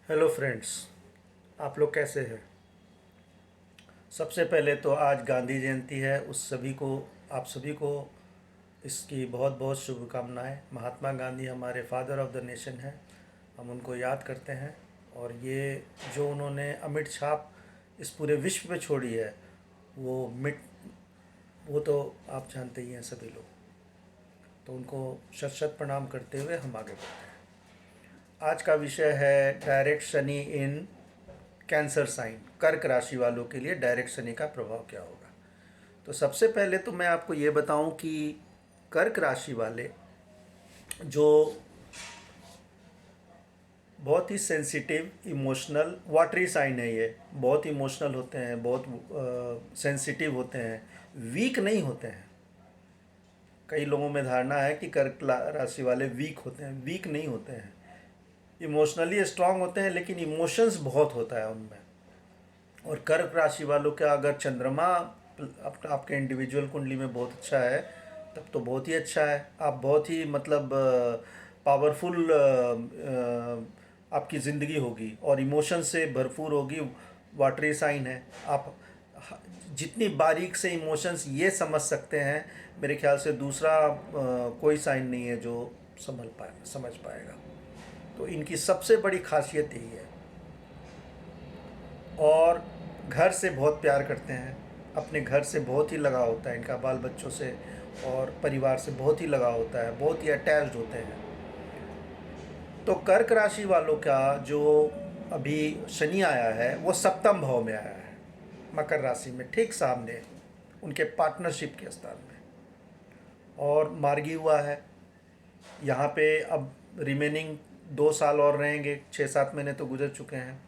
Hello friends. आप लोग कैसे हैं? सबसे पहले तो आज गांधी जयंती है। उस सभी को आप सभी को इसकी बहुत बहुत शुभकामनाएं। महात्मा गांधी हमारे फादर ऑफ द नेशन हैं। हम उनको याद करते हैं। और ये जो उन्होंने अमिट छाप इस पूरे विश्व पे छोड़ी है, वो मिट वो तो आप जानते ही हैं सभी लोग। तो उनको शत शत प्रणाम करते हुए हम आगे बढ़ते हैं। आज का विषय है direct Shani in Cancer sign. कर्क राशि वालों के लिए डायरेक्ट शनि का प्रभाव क्या होगा। तो सबसे पहले तो मैं आपको ये बताऊं कि कर्क राशि वाले जो बहुत ही सेंसिटिव इमोशनल वाटरी साइन है, ये बहुत इमोशनल होते हैं, बहुत सेंसिटिव होते हैं, वीक नहीं होते हैं। कई लोगों में धारणा है कि कर्क राशि वाले वीक होते हैं। वीक नहीं होते हैं, इमोशनली स्ट्रांग होते हैं, लेकिन इमोशंस बहुत होता है उनमें। और कर्क राशि वालों का अगर चंद्रमा आपके इंडिविजुअल कुंडली में बहुत अच्छा है, तब तो बहुत ही अच्छा है। आप बहुत ही मतलब पावरफुल आपकी ज़िंदगी होगी और इमोशन से भरपूर होगी। वाटरी साइन है। आप जितनी बारीक से इमोशंस ये समझ सकते हैं, मेरे ख्याल से दूसरा कोई साइन नहीं है जो समझ पाएगा। तो इनकी सबसे बड़ी खासियत यही है। और घर से बहुत प्यार करते हैं। अपने घर से बहुत ही लगाव होता है इनका, बाल बच्चों से और परिवार से बहुत ही लगाव होता है, बहुत ही अटैच्ड होते हैं। तो कर्क राशि वालों का जो अभी शनि आया है वो सप्तम भाव में आया है, मकर राशि में, ठीक सामने उनके पार्टनरशिप के स्थान में, और मार्गी हुआ है यहाँ पे। अब रिमेनिंग 2 साल और रहेंगे, 6-7 महीने तो गुजर चुके हैं।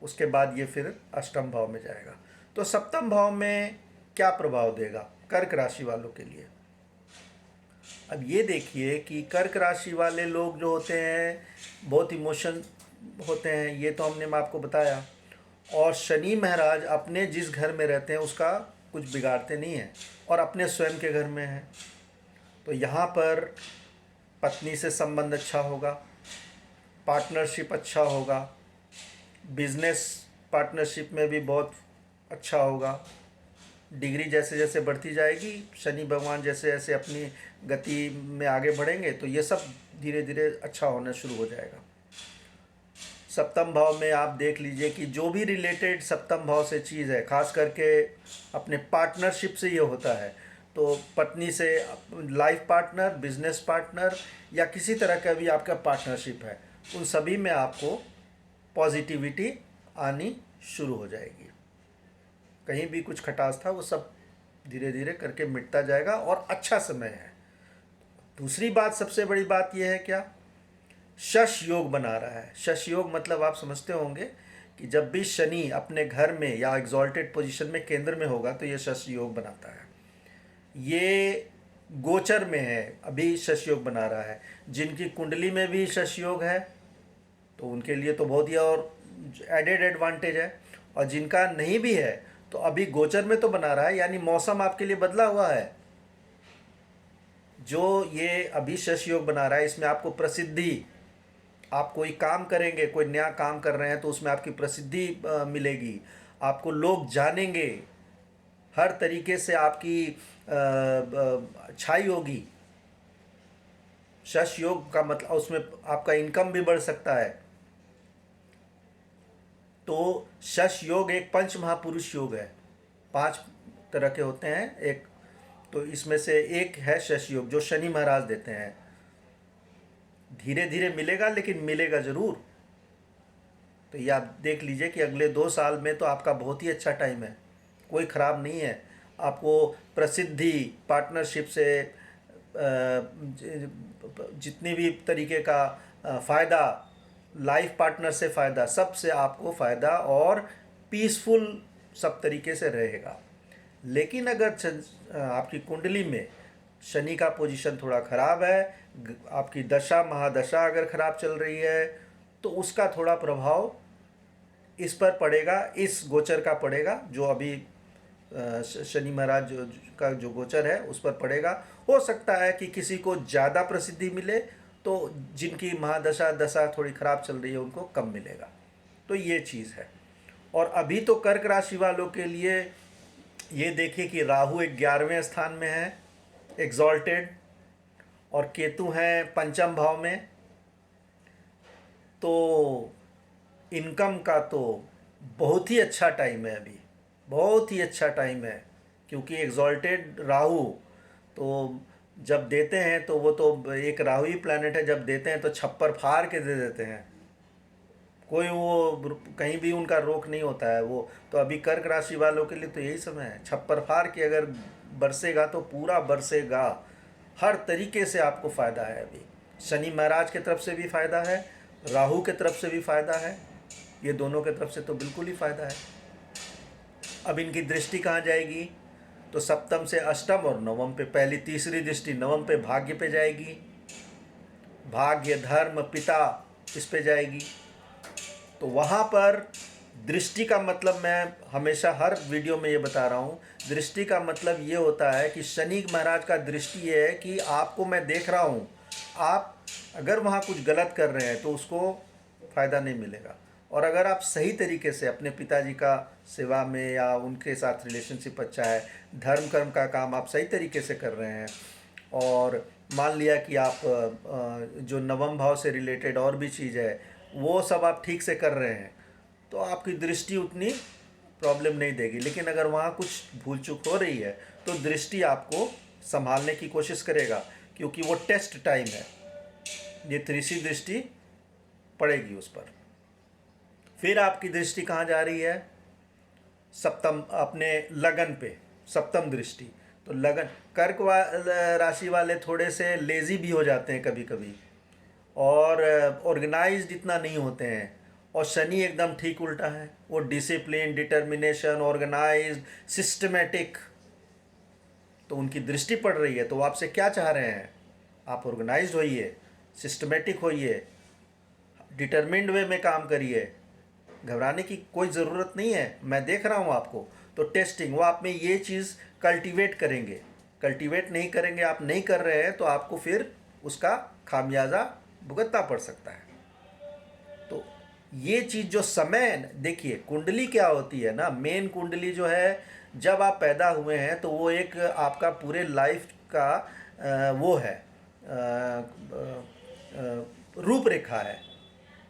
उसके बाद ये फिर अष्टम भाव में जाएगा। तो सप्तम भाव में क्या प्रभाव देगा कर्क राशि वालों के लिए। अब ये देखिए कि कर्क राशि वाले लोग जो होते हैं बहुत इमोशन होते हैं, ये तो हमने आपको बताया। और शनि महाराज अपने जिस घर में रहते हैं उसका कुछ बिगाड़ते नहीं हैं, और अपने स्वयं के घर में हैं। तो यहाँ पर पत्नी से संबंध अच्छा होगा, पार्टनरशिप अच्छा होगा, बिजनेस पार्टनरशिप में भी बहुत अच्छा होगा। डिग्री जैसे जैसे बढ़ती जाएगी, शनि भगवान जैसे जैसे अपनी गति में आगे बढ़ेंगे, तो ये सब धीरे धीरे अच्छा होना शुरू हो जाएगा। सप्तम भाव में आप देख लीजिए कि जो भी रिलेटेड सप्तम भाव से चीज़ है, खास करके अपने पार्टनरशिप से ये होता है। तो पत्नी से, लाइफ पार्टनर, बिजनेस पार्टनर, या किसी तरह का भी आपका पार्टनरशिप है, उन सभी में आपको पॉजिटिविटी आनी शुरू हो जाएगी। कहीं भी कुछ खटास था वो सब धीरे धीरे करके मिटता जाएगा और अच्छा समय है। दूसरी बात, सबसे बड़ी बात यह है क्या, शश योग बना रहा है। शश योग मतलब आप समझते होंगे कि जब भी शनि अपने घर में या एग्जॉल्टेड पोजीशन में केंद्र में होगा तो ये शश योग बनाता है। ये गोचर में है, अभी शश योग बना रहा है। जिनकी कुंडली में भी शश योग है तो उनके लिए तो बहुत ही और एडेड एडवांटेज है। और जिनका नहीं भी है तो अभी गोचर में तो बना रहा है, यानी मौसम आपके लिए बदला हुआ है। जो ये अभी शश योग बना रहा है, इसमें आपको प्रसिद्धि, आप कोई काम करेंगे, कोई नया काम कर रहे हैं तो उसमें आपकी प्रसिद्धि मिलेगी, आपको लोग जानेंगे, हर तरीके से आपकी अच्छाई होगी। शश योग का मतलब उसमें आपका इनकम भी बढ़ सकता है। तो शश योग एक पंच महापुरुष योग है। 5 तरह के होते हैं, एक तो इसमें से एक है शश योग जो शनि महाराज देते हैं। धीरे धीरे मिलेगा, लेकिन मिलेगा ज़रूर। तो ये आप देख लीजिए कि अगले 2 साल में तो आपका बहुत ही अच्छा टाइम है, कोई ख़राब नहीं है। आपको प्रसिद्धि, पार्टनरशिप से जितनी भी तरीके का फ़ायदा, लाइफ पार्टनर से फ़ायदा, सब से आपको फ़ायदा और पीसफुल सब तरीके से रहेगा। लेकिन अगर आपकी कुंडली में शनि का पोजीशन थोड़ा ख़राब है, आपकी दशा महादशा अगर ख़राब चल रही है, तो उसका थोड़ा प्रभाव इस पर पड़ेगा, इस गोचर का पड़ेगा, जो अभी शनि महाराज का जो गोचर है उस पर पड़ेगा। हो सकता है कि किसी को ज़्यादा प्रसिद्धि मिले, तो जिनकी महादशा दशा थोड़ी ख़राब चल रही है उनको कम मिलेगा। तो ये चीज़ है। और अभी तो कर्क राशि वालों के लिए ये देखिए कि राहु 11वें स्थान में है, एग्जॉल्टेड, और केतु हैं पंचम भाव में। तो इनकम का तो बहुत ही अच्छा टाइम है अभी, बहुत ही अच्छा टाइम है, क्योंकि एग्जॉल्टेड राहु तो जब देते हैं तो वो तो एक राहु ही प्लैनेट है, जब देते हैं तो छप्पर फाड़ के दे देते हैं, कोई वो कहीं भी उनका रोक नहीं होता है वो। तो अभी कर्क राशि वालों के लिए तो यही समय है, छप्पर फाड़ के अगर बरसेगा तो पूरा बरसेगा, हर तरीके से आपको फ़ायदा है। अभी शनि महाराज की तरफ से भी फ़ायदा है, राहु की तरफ से भी फ़ायदा है, ये दोनों की तरफ से तो बिल्कुल ही फ़ायदा है। अब इनकी दृष्टि कहाँ जाएगी, तो सप्तम से अष्टम और नवम पे, पहली तीसरी दृष्टि नवम पे भाग्य पे जाएगी, भाग्य धर्म पिता इस पे जाएगी। तो वहाँ पर दृष्टि का मतलब, मैं हमेशा हर वीडियो में ये बता रहा हूँ, दृष्टि का मतलब ये होता है कि शनि महाराज का दृष्टि ये है कि आपको मैं देख रहा हूँ, आप अगर वहाँ कुछ गलत कर रहे हैं तो उसको फ़ायदा नहीं मिलेगा, और अगर आप सही तरीके से अपने पिताजी का सेवा में या उनके साथ रिलेशनशिप अच्छा है, धर्म कर्म का काम आप सही तरीके से कर रहे हैं, और मान लिया कि आप जो नवम भाव से रिलेटेड और भी चीज़ है वो सब आप ठीक से कर रहे हैं, तो आपकी दृष्टि उतनी प्रॉब्लम नहीं देगी। लेकिन अगर वहाँ कुछ भूल चूक हो रही है तो दृष्टि आपको संभालने की कोशिश करेगा, क्योंकि वो टेस्ट टाइम है, ये तीसरी दृष्टि पड़ेगी उस पर। फिर आपकी दृष्टि कहाँ जा रही है, सप्तम, अपने लगन पे सप्तम दृष्टि। तो लगन, कर्क राशि वाले थोड़े से लेज़ी भी हो जाते हैं कभी कभी, और ऑर्गेनाइज्ड इतना नहीं होते हैं, और शनि एकदम ठीक उल्टा है, वो डिसिप्लिन, डिटर्मिनेशन, ऑर्गेनाइज्ड, सिस्टमेटिक। तो उनकी दृष्टि पड़ रही है, तो वो आपसे क्या चाह रहे हैं, आप ऑर्गेनाइज्ड होइए, सिस्टमेटिक होइए, डिटर्मिन्ड वे में काम करिए, घबराने की कोई ज़रूरत नहीं है, मैं देख रहा हूँ आपको। तो टेस्टिंग, वो आप में ये चीज़ कल्टीवेट करेंगे, कल्टीवेट नहीं करेंगे, आप नहीं कर रहे हैं तो आपको फिर उसका खामियाजा भुगतना पड़ सकता है। तो ये चीज़ जो समय, देखिए कुंडली क्या होती है ना, मेन कुंडली जो है, जब आप पैदा हुए हैं तो वो एक आपका पूरे लाइफ का वो है, रूपरेखा है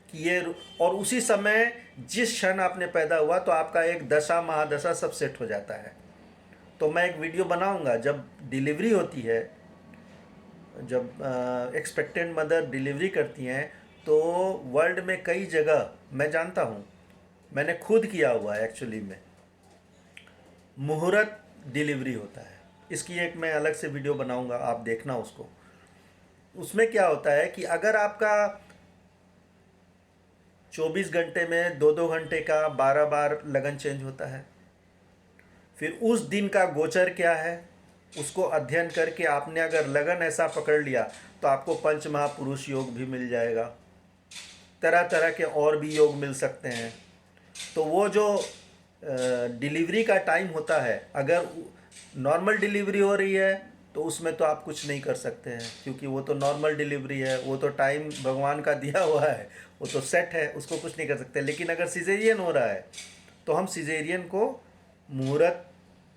कि ये, और उसी समय जिस क्षण आपने पैदा हुआ तो आपका एक दशा महादशा सब सेट हो जाता है। तो मैं एक वीडियो बनाऊंगा, जब डिलीवरी होती है, जब एक्सपेक्टेंट मदर डिलीवरी करती हैं, तो वर्ल्ड में कई जगह, मैं जानता हूँ, मैंने खुद किया हुआ है एक्चुअली में, मुहूर्त डिलीवरी होता है। इसकी एक मैं अलग से वीडियो बनाऊंगा, आप देखना उसको। उसमें क्या होता है कि अगर आपका 24 घंटे में 2-2 घंटे का 12 बार लगन चेंज होता है, फिर उस दिन का गोचर क्या है उसको अध्ययन करके आपने अगर लगन ऐसा पकड़ लिया तो आपको पंच महापुरुष योग भी मिल जाएगा, तरह तरह के और भी योग मिल सकते हैं। तो वो जो डिलीवरी का टाइम होता है, अगर नॉर्मल डिलीवरी हो रही है तो उसमें तो आप कुछ नहीं कर सकते हैं, क्योंकि वो तो नॉर्मल डिलीवरी है, वो तो टाइम भगवान का दिया हुआ है, वो तो सेट है, उसको कुछ नहीं कर सकते। लेकिन अगर सिजेरियन हो रहा है तो हम सिजेरियन को मुहूर्त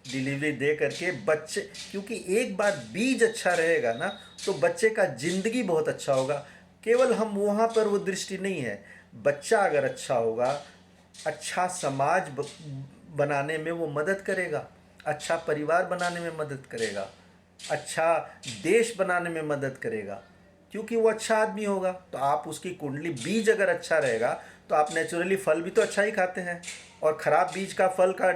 डिलीवरी दे करके बच्चे, क्योंकि एक बार बीज अच्छा रहेगा ना तो बच्चे का ज़िंदगी बहुत अच्छा होगा। केवल हम वहाँ पर वो दृष्टि नहीं है, बच्चा अगर अच्छा होगा, अच्छा समाज बनाने में वो मदद करेगा, अच्छा परिवार बनाने में मदद करेगा, अच्छा देश बनाने में मदद करेगा, क्योंकि वो अच्छा आदमी होगा। तो आप उसकी कुंडली, बीज अगर अच्छा रहेगा तो आप नेचुरली फल भी तो अच्छा ही खाते हैं, और ख़राब बीज का फल का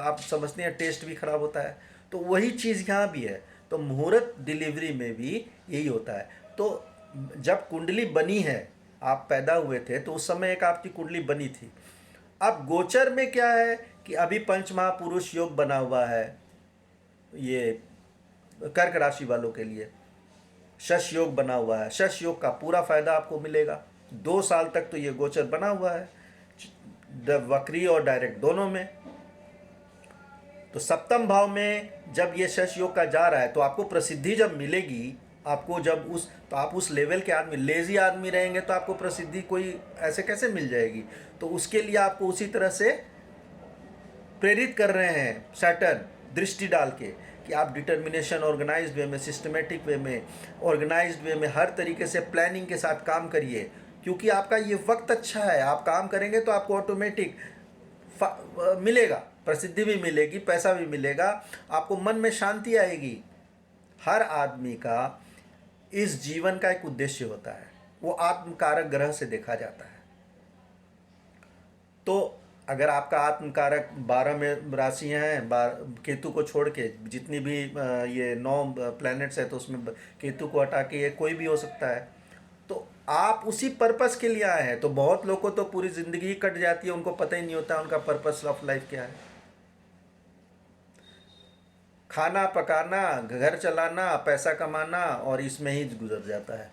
आप समझते हैं टेस्ट भी ख़राब होता है। तो वही चीज़ यहाँ भी है। तो मुहूर्त डिलीवरी में भी यही होता है। तो जब कुंडली बनी है, आप पैदा हुए थे तो उस समय एक आपकी कुंडली बनी थी। अब गोचर में क्या है कि अभी पंच महापुरुष योग बना हुआ है, ये कर्क राशि वालों के लिए शश योग बना हुआ है। शश योग का पूरा फायदा आपको मिलेगा 2 साल तक। तो ये गोचर बना हुआ है वक्री और डायरेक्ट दोनों में। तो सप्तम भाव में जब ये शश योग का जा रहा है तो आपको प्रसिद्धि जब मिलेगी आपको जब उस तो आप उस लेवल के आदमी, लेज़ी आदमी रहेंगे तो आपको प्रसिद्धि कोई ऐसे कैसे मिल जाएगी। तो उसके लिए आपको उसी तरह से प्रेरित कर रहे हैं सैटर्न, दृष्टि डाल के, कि आप डिटर्मिनेशन, ऑर्गेनाइज्ड वे में, सिस्टमेटिक वे में, ऑर्गेनाइज्ड वे में, हर तरीके से प्लानिंग के साथ काम करिए, क्योंकि आपका ये वक्त अच्छा है। आप काम करेंगे तो आपको ऑटोमेटिक मिलेगा, प्रसिद्धि भी मिलेगी, पैसा भी मिलेगा, आपको मन में शांति आएगी। हर आदमी का इस जीवन का एक उद्देश्य होता है, वो आत्मकारक ग्रह से देखा जाता है। तो अगर आपका आत्मकारक 12 में राशियाँ हैं, केतु को छोड़ के जितनी भी ये 9 प्लैनेट्स हैं, तो उसमें केतु को हटा के ये कोई भी हो सकता है। तो आप उसी पर्पस के लिए आए हैं। तो बहुत लोगों को तो पूरी ज़िंदगी कट जाती है, उनको पता ही नहीं होता उनका पर्पस ऑफ लाइफ क्या है। खाना पकाना, घर चलाना, पैसा कमाना, और इसमें ही गुजर जाता है।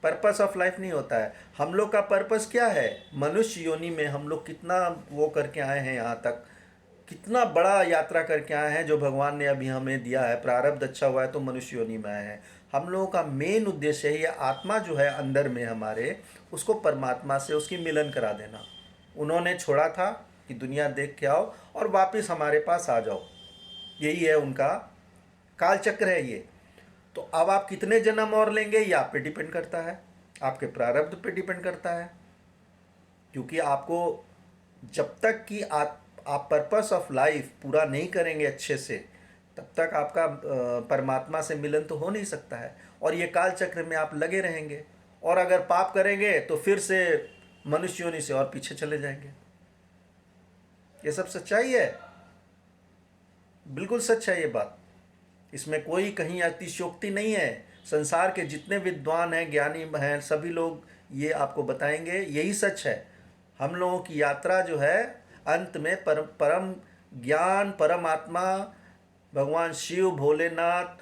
पर्पस ऑफ लाइफ नहीं होता है। हम लोग का पर्पस क्या है? मनुष्य योनि में हम लोग कितना वो करके आए हैं, यहाँ तक कितना बड़ा यात्रा करके आए हैं, जो भगवान ने अभी हमें दिया है। प्रारब्ध अच्छा हुआ है तो मनुष्य योनि में आए हैं। हम लोगों का मेन उद्देश्य है, ये आत्मा जो है अंदर में हमारे, उसको परमात्मा से उसकी मिलन करा देना। उन्होंने छोड़ा था कि दुनिया देख के आओ और वापस हमारे पास आ जाओ, यही है उनका काल चक्र है ये। तो अब आप कितने जन्म और लेंगे, ये आप पे डिपेंड करता है, आपके प्रारब्ध पे डिपेंड करता है। क्योंकि आपको जब तक कि आप पर्पस ऑफ लाइफ पूरा नहीं करेंगे अच्छे से, तब तक आपका परमात्मा से मिलन तो हो नहीं सकता है, और ये काल चक्र में आप लगे रहेंगे। और अगर पाप करेंगे तो फिर से मनुष्य योनि से और पीछे चले जाएंगे। ये सब सच्चाई है, बिल्कुल सच है ये बात। इसमें कोई कहीं अतिशयोक्ति नहीं है। संसार के जितने विद्वान हैं, ज्ञानी हैं, सभी लोग ये आपको बताएंगे, यही सच है। हम लोगों की यात्रा जो है, अंत में परम ज्ञान, परमात्मा, भगवान शिव, भोलेनाथ,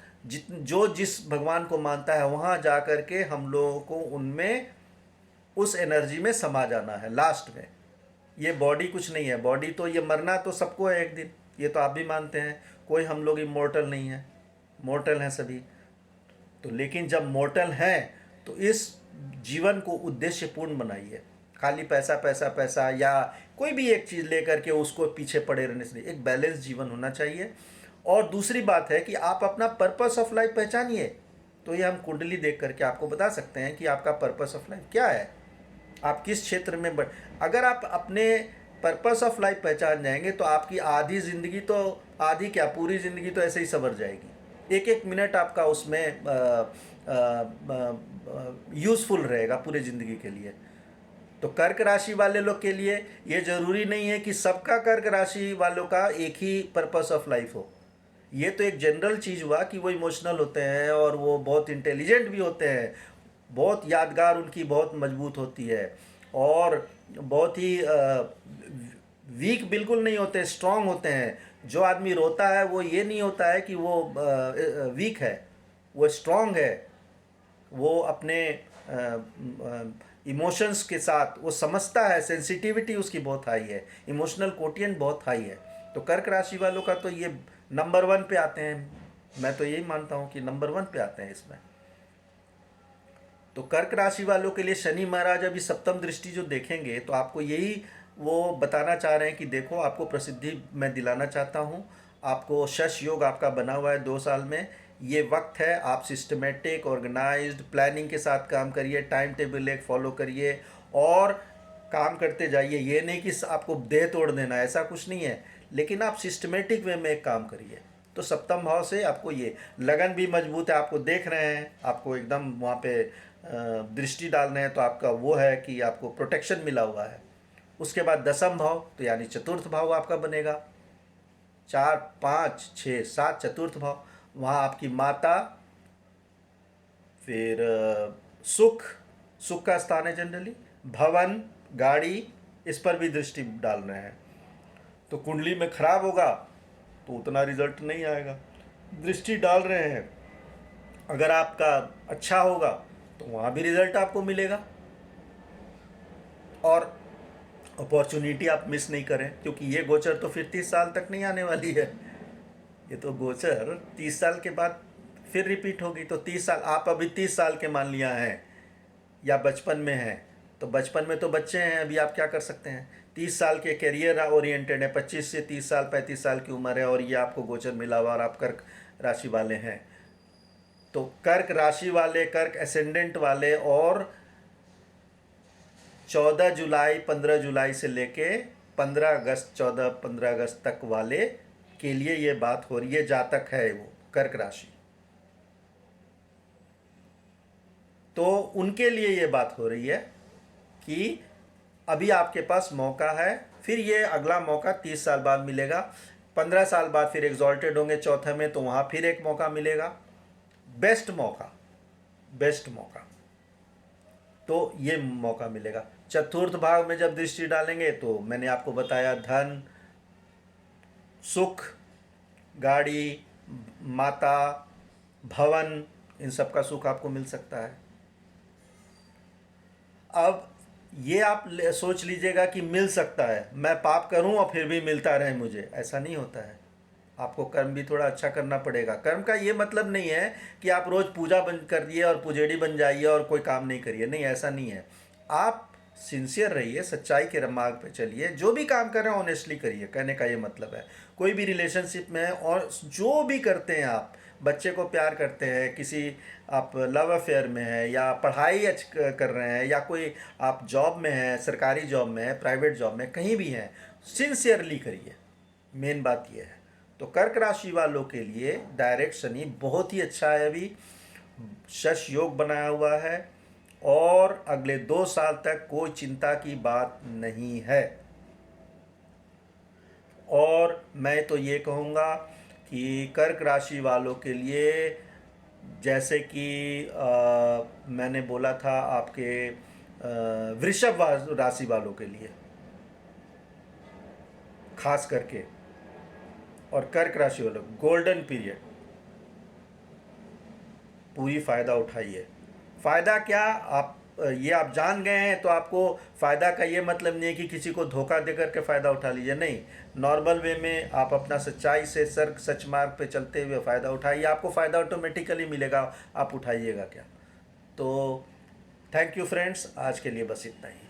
जो जिस भगवान को मानता है, वहाँ जा कर के हम लोगों को उनमें उस एनर्जी में समा जाना है लास्ट में। ये बॉडी कुछ नहीं है। बॉडी तो ये मरना तो सबको है एक दिन, ये तो आप भी मानते हैं। कोई हम लोग इमॉर्टल नहीं है, मॉर्टल हैं सभी। तो लेकिन जब मॉर्टल हैं तो इस जीवन को उद्देश्यपूर्ण बनाइए। खाली पैसा पैसा पैसा या कोई भी एक चीज़ लेकर के उसको पीछे पड़े रहने से, एक बैलेंस जीवन होना चाहिए। और दूसरी बात है कि आप अपना पर्पस ऑफ लाइफ पहचानिए। तो ये हम कुंडली देख करके आपको बता सकते हैं कि आपका पर्पस ऑफ लाइफ क्या है, आप किस क्षेत्र में अगर आप अपने पर्पस ऑफ लाइफ पहचान जाएंगे तो आपकी आधी ज़िंदगी, तो आधी क्या, पूरी ज़िंदगी तो ऐसे ही सवर जाएगी। एक एक मिनट आपका उसमें यूज़फुल रहेगा पूरी ज़िंदगी के लिए। तो कर्क राशि वाले लोग के लिए ये ज़रूरी नहीं है कि सबका कर्क राशि वालों का एक ही पर्पस ऑफ लाइफ हो। ये तो एक जनरल चीज़ हुआ कि वो इमोशनल होते हैं और वो बहुत इंटेलिजेंट भी होते हैं, बहुत यादगार उनकी बहुत मजबूत होती है, और बहुत ही वीक बिल्कुल नहीं होते, स्ट्रांग होते हैं। जो आदमी रोता है वो ये नहीं होता है कि वो वीक है, वो स्ट्रांग है। वो अपने इमोशंस के साथ वो समझता है, सेंसिटिविटी उसकी बहुत हाई है, इमोशनल कोटिएंट बहुत हाई है। तो कर्क राशि वालों का तो ये नंबर 1 पे आते हैं। मैं तो यही मानता हूँ कि नंबर 1 पे आते हैं इसमें। तो कर्क राशि वालों के लिए शनि महाराज अभी सप्तम दृष्टि जो देखेंगे, तो आपको यही वो बताना चाह रहे हैं कि देखो, आपको प्रसिद्धि मैं दिलाना चाहता हूँ। आपको शश योग आपका बना हुआ है 2 साल में। ये वक्त है, आप सिस्टमेटिक, ऑर्गेनाइज्ड, प्लानिंग के साथ काम करिए, टाइम टेबल एक फॉलो करिए और काम करते जाइए। ये नहीं कि आपको देह तोड़ देना, ऐसा कुछ नहीं है, लेकिन आप सिस्टमेटिक वे में एक काम करिए। तो सप्तम भाव से आपको ये लगन भी मजबूत है। आपको देख रहे हैं, आपको एकदम वहाँ पे दृष्टि डाल रहे हैं, तो आपका वो है कि आपको प्रोटेक्शन मिला हुआ है। उसके बाद दसम भाव, तो यानी चतुर्थ भाव आपका बनेगा। 4, 5, 6, 7 चतुर्थ भाव, वहाँ आपकी माता, फिर सुख का स्थान है जनरली, भवन, गाड़ी, इस पर भी दृष्टि डाल रहे हैं। तो कुंडली में खराब होगा तो उतना रिजल्ट नहीं आएगा। दृष्टि डाल रहे हैं, अगर आपका अच्छा होगा तो वहाँ भी रिजल्ट आपको मिलेगा। और अपॉर्चुनिटी आप मिस नहीं करें, क्योंकि ये गोचर तो फिर 30 साल तक नहीं आने वाली है। ये तो गोचर 30 साल के बाद फिर रिपीट होगी। तो 30 साल, आप अभी 30 साल के मान लिया हैं या बचपन में हैं, तो बचपन में तो बच्चे हैं, अभी आप क्या कर सकते हैं। 30 साल के कैरियर ओरिएंटेड है, 25 से 30 साल 35 साल की उम्र है और ये आपको गोचर मिला हुआ और आप कर्क राशि वाले हैं। तो कर्क राशि वाले, कर्क एसेंडेंट वाले और 14 जुलाई 15 जुलाई से लेके 15 अगस्त 14-15 अगस्त तक वाले के लिए ये बात हो रही है। जातक है वो कर्क राशि, तो उनके लिए ये बात हो रही है कि अभी आपके पास मौका है, फिर ये अगला मौका 30 साल बाद मिलेगा। 15 साल बाद फिर एग्जॉल्टेड होंगे चौथे में, तो वहाँ फिर एक मौका मिलेगा, बेस्ट मौका, बेस्ट मौका, तो ये मौका मिलेगा। चतुर्थ भाव में जब दृष्टि डालेंगे तो मैंने आपको बताया धन, सुख, गाड़ी, माता, भवन, इन सब का सुख आपको मिल सकता है। अब ये आप सोच लीजिएगा कि मिल सकता है, मैं पाप करूं और फिर भी मिलता रहे मुझे, ऐसा नहीं होता है। आपको कर्म भी थोड़ा अच्छा करना पड़ेगा। कर्म का ये मतलब नहीं है कि आप रोज़ पूजा बंद कर दिए और पुजेड़ी बन जाइए और कोई काम नहीं करिए, नहीं, ऐसा नहीं है। आप सिंसियर रहिए, सच्चाई के मार्ग पे चलिए, जो भी काम कर रहे हैं ऑनेस्टली करिए, कहने का ये मतलब है। कोई भी रिलेशनशिप में और जो भी करते हैं, आप बच्चे को प्यार करते हैं, किसी आप लव अफेयर में है या पढ़ाई कर रहे हैं या कोई आप जॉब में हैं, सरकारी जॉब में है, प्राइवेट जॉब में, कहीं भी हैं, सिंसियरली करिए, मेन बात ये है। तो कर्क राशि वालों के लिए डायरेक्ट शनि बहुत ही अच्छा है, अभी शश योग बनाया हुआ है और अगले 2 साल तक कोई चिंता की बात नहीं है। और मैं तो ये कहूँगा कि कर्क राशि वालों के लिए, जैसे कि मैंने बोला था आपके वृषभ राशि वालों के लिए खास करके, और कर्क राशि वालों गोल्डन पीरियड, पूरी फ़ायदा उठाइए। फ़ायदा क्या, आप ये आप जान गए हैं तो आपको फ़ायदा का ये मतलब नहीं है कि किसी को धोखा दे करके फ़ायदा उठा लीजिए, नहीं। नॉर्मल वे में आप अपना सच्चाई से सच मार्ग पे चलते हुए फ़ायदा उठाइए, आपको फ़ायदा ऑटोमेटिकली मिलेगा, आप उठाइएगा क्या। तो थैंक यू फ्रेंड्स, आज के लिए बस इतना ही।